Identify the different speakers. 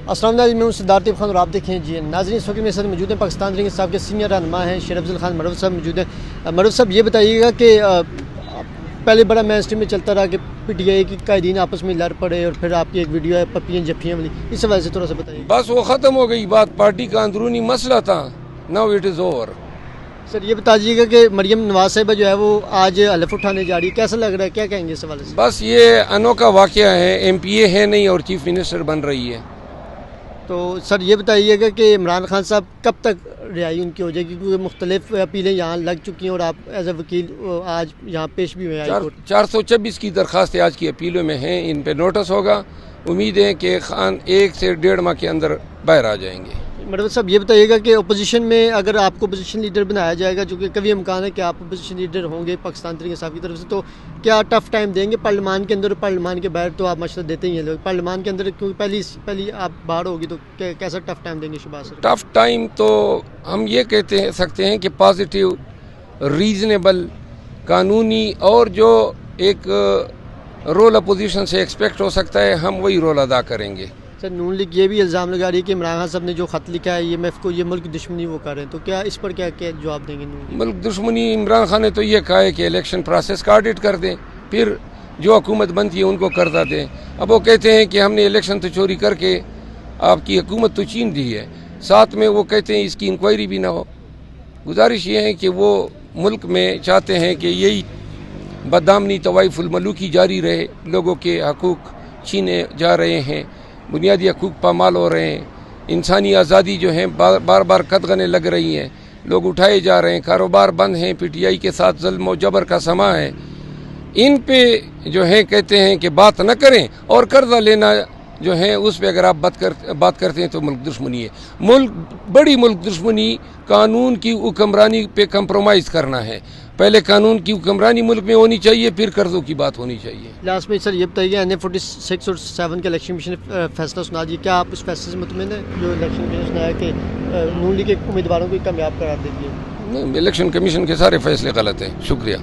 Speaker 1: السلام علیکم، میں ہوں سردار طیب خان اور آپ دیکھیں جی ناظرین، اس وقت میرے ساتھ موجود ہیں پاکستان تحریک انصاف کے سینئر رہنما ہیں شیر افضل خان مروت صاحب موجود ہیں۔ مروت صاحب یہ بتائیے گا کہ پہلے بڑا مین اسٹریم میں چلتا رہا کہ پی ٹی آئی کے قائدین آپس میں لڑ پڑے اور پھر آپ کی ایک ویڈیو ہے پپیاں جفیاں والی، اس حوالے سے تھوڑا سا بتائیے۔
Speaker 2: بس وہ ختم ہو گئی بات، پارٹی کا اندرونی مسئلہ تھا، ناؤ اٹ از اوور۔
Speaker 1: سر یہ بتا دیجیے گا کہ مریم نواز صاحبہ جو ہے وہ آج حلف اٹھانے جا رہی ہے، کیسا لگ رہا ہے، کیا کہیں گے اس حوالے سے؟
Speaker 2: بس یہ انوکھا واقعہ ہے، ایم پی اے ہے نہیں اور چیف منسٹر بن رہی ہے۔
Speaker 1: تو سر یہ بتائیے گا کہ عمران خان صاحب کب تک رہائی ان کی ہو جائے گی، کیونکہ مختلف اپیلیں یہاں لگ چکی ہیں اور آپ ایز اے وکیل آج یہاں پیش بھی ہوئے ہیں ہائی کورٹ۔
Speaker 2: 426 کی درخواستیں آج کی اپیلوں میں ہیں، ان پہ نوٹس ہوگا۔ امید ہے کہ خان 1 سے 1.5 ماہ کے اندر باہر آ جائیں گے۔
Speaker 1: مروت صاحب یہ بتائیے گا کہ اپوزیشن میں اگر آپ کو اپوزیشن لیڈر بنایا جائے گا، جو کہ کبھی امکان ہے کہ آپ اپوزیشن لیڈر ہوں گے پاکستان تحریک انصاف کی طرف سے، تو کیا ٹف ٹائم دیں گے پارلیمان کے اندر اور پارلیمان کے باہر؟ تو آپ مشورہ دیتے ہی ہیں لوگ، پارلیمان کے اندر کیونکہ پہلی آپ باہر ہوگی تو کیسا ٹف ٹائم دیں گے شہباز سر؟
Speaker 2: ٹف ٹائم تو ہم یہ کہتے سکتے ہیں کہ پازیٹیو، ریزنیبل، قانونی اور جو ایک رول اپوزیشن سے ایکسپیکٹ ہو سکتا ہے ہم وہی رول ادا کریں گے۔
Speaker 1: سر نون لیگ یہ بھی الزام لگا رہی ہے کہ عمران خان صاحب نے جو خط لکھا ہے IMF کو، یہ ملک دشمنی وہ کر رہے ہیں، تو کیا اس پر کیا جواب دیں گے نون لیگ؟
Speaker 2: ملک دشمنی عمران خان نے تو یہ کہا ہے کہ الیکشن پروسیس کا آڈٹ کر دیں، پھر جو حکومت بنتی ہے ان کو قرضہ دیں۔ اب وہ کہتے ہیں کہ ہم نے الیکشن تو چوری کر کے آپ کی حکومت تو چھین دی ہے، ساتھ میں وہ کہتے ہیں اس کی انکوائری بھی نہ ہو۔ گزارش یہ ہے کہ وہ ملک میں چاہتے ہیں کہ یہی بدامنی طوائف الملوکی جاری رہے، لوگوں کے حقوق چھینے جا رہے ہیں، بنیادی حقوق پامال ہو رہے ہیں، انسانی آزادی جو ہیں بار بار قدغنیں لگ رہی ہیں، لوگ اٹھائے جا رہے ہیں، کاروبار بند ہیں، پی ٹی آئی کے ساتھ ظلم و جبر کا سما ہے۔ ان پہ جو ہے کہتے ہیں کہ بات نہ کریں، اور قرضہ لینا جو ہے اس پہ اگر آپ بات کرتے ہیں تو ملک دشمنی ہے۔ بڑی ملک دشمنی قانون کی حکمرانی پہ کمپرومائز کرنا ہے۔ پہلے قانون کی حکمرانی ملک میں ہونی چاہیے، پھر قرضوں کی بات ہونی چاہیے۔
Speaker 1: لاسٹ میں سر یہ بتائیے NA-46 اور 7 کا الیکشن کمیشن نے فیصلہ سنا دیا، کیا آپ اس فیصلے سے مطمئن ہیں جو الیکشن کمیشن نے سنایا کہ نون لیگ کے امیدواروں کو کامیاب قرار دے دیا؟
Speaker 2: الیکشن کمیشن کے سارے فیصلے غلط ہیں۔ شکریہ۔